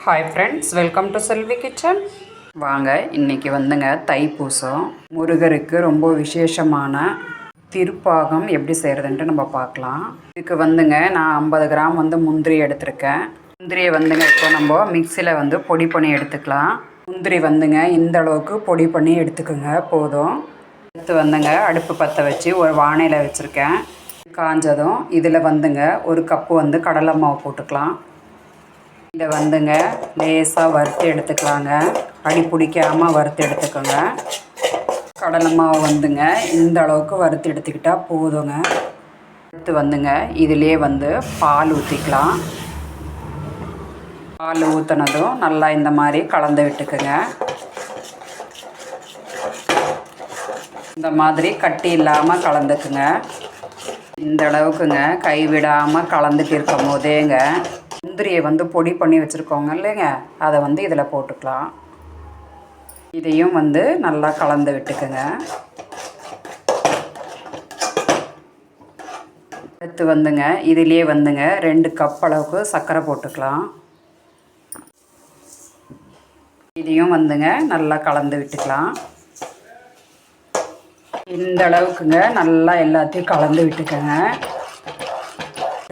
Hi friends, welcome to Selvi kitchen. வாங்க, இன்றைக்கி வந்துங்க தைப்பூசம். முருகருக்கு ரொம்ப விசேஷமான திருப்பாகம் எப்படி செய்கிறதுன்ட்டு நம்ம பார்க்கலாம். இதுக்கு வந்துங்க நான் 50 கிராம் முந்திரி எடுத்திருக்கேன். முந்திரியை வந்துங்க இப்போ நம்ம மிக்சியில் பொடி பண்ணி எடுத்துக்கலாம். முந்திரி வந்துங்க இந்த அளவுக்கு பொடி பண்ணி எடுத்துக்கோங்க போதும். அடுத்து வந்துங்க அடுப்பு பற்ற வச்சு ஒரு வாணையில் வச்சுருக்கேன். காஞ்சதும் இதில் வந்துங்க ஒரு கப்பு கடலை மாவு போட்டுக்கலாம். இதை வந்துங்க லேசாக வறுத்து எடுத்துக்கலாங்க. அடி பிடிக்காமல் வறுத்து எடுத்துக்கோங்க. கடலை மாவு வந்துங்க இந்த அளவுக்கு வறுத்து எடுத்துக்கிட்டால் போதுங்க. அடுத்து வந்துங்க இதிலே பால் ஊற்றிக்கலாம். பால் ஊற்றினதும் நல்லா இந்த மாதிரி கலந்து விட்டுக்குங்க. இந்த மாதிரி கட்டி இல்லாமல் கலந்துக்குங்க. இந்த அளவுக்குங்க கைவிடாமல் கலந்துட்டு இருக்கும் போதேங்க முந்திரியை பொடி பண்ணி வச்சுருக்கோங்க இல்லைங்க, அதை இதில் போட்டுக்கலாம். இதையும் நல்லா கலந்து விட்டுக்குங்க. அடுத்து இதிலே 2 கப் அளவுக்கு சர்க்கரை போட்டுக்கலாம். இதையும் நல்லா கலந்து விட்டுக்கலாம். இந்த அளவுக்குங்க நல்லா எல்லாத்தையும் கலந்து விட்டுக்கோங்க.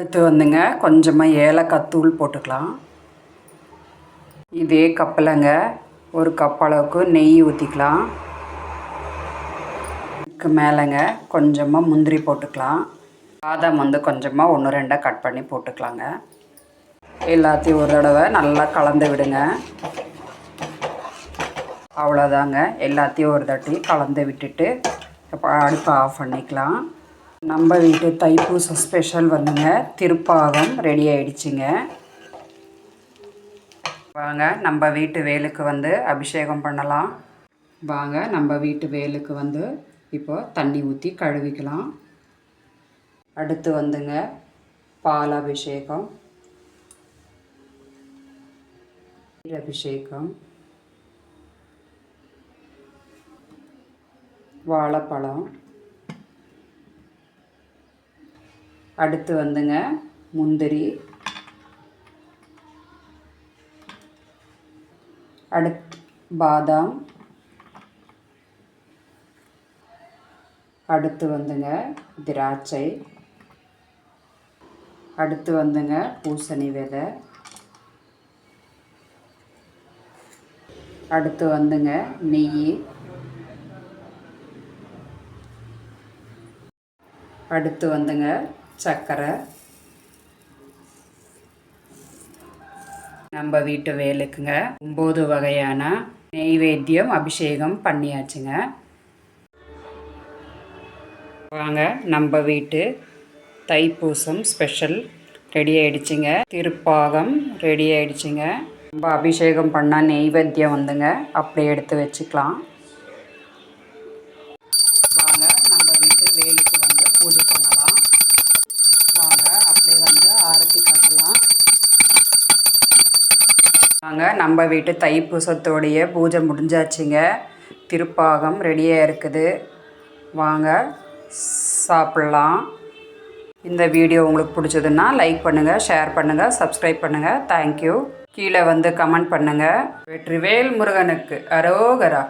அடுத்து கொஞ்சமாக ஏலக்காய் தூள் போட்டுக்கலாம். இதே கப்பில்ங்க ஒரு கப் அளவுக்கு நெய் ஊற்றிக்கலாம். இதுக்கு மேலேங்க கொஞ்சமாக முந்திரி போட்டுக்கலாம். பாதாம் கொஞ்சமாக 1-2 கட் பண்ணி போட்டுக்கலாங்க. எல்லாத்தையும் ஒரு தடவை நல்லா கலந்து விடுங்க. அவ்வளோதாங்க, எல்லாத்தையும் ஒரு தட்டி கலந்து விட்டுட்டு இப்போ அடுப்பை ஆஃப் பண்ணிக்கலாம். நம்ம வீட்டு தைப்பூசம் ஸ்பெஷல் திருப்பாகம் ரெடி ஆகிடுச்சிங்க. வாங்க நம்ம வீட்டு வேலுக்கு அபிஷேகம் பண்ணலாம். வாங்க நம்ம வீட்டு வேலுக்கு இப்போ தண்ணி ஊற்றி கழுவிக்கலாம். அடுத்து பால் அபிஷேகம், அபிஷேகம், வாழைப்பழம், அடுத்து முந்திரி, பாதாம், அடுத்து திராட்சை, அடுத்து பூசணி விதை, அடுத்து நெய், அடுத்து சர்க்கரை. நம்ம வீட்டு வேலுக்குங்க 9 வகையான நெய்வேத்தியம் அபிஷேகம் பண்ணியாச்சுங்க. வாங்க நம்ம வீட்டு Thaipusam special ready ஆகிடுச்சிங்க. Thirupagam ready ஆகிடுச்சிங்க. நம்ம அபிஷேகம் பண்ணால் நெய்வேத்தியம் அப்படியே எடுத்து வச்சுக்கலாம். வாங்க நம்ம வீட்டு வேலுக்கு பூஜை பண்ணலாம். வாங்க அப்படியே ஆரத்தி காட்டலாம். வாங்க நம்ம வீட்டு தைப்பூசத்தோடைய பூஜை முடிஞ்சாச்சுங்க. திருப்பாகம் ரெடியாக இருக்குது. வாங்க சாப்பிட்லாம். இந்த வீடியோ உங்களுக்கு பிடிச்சதுன்னா லைக் பண்ணுங்கள், ஷேர் பண்ணுங்கள், சப்ஸ்கிரைப் பண்ணுங்கள். தேங்க்யூ. கீழே கமெண்ட் பண்ணுங்கள். வெற்றிவேல் முருகனுக்கு அரோகரா.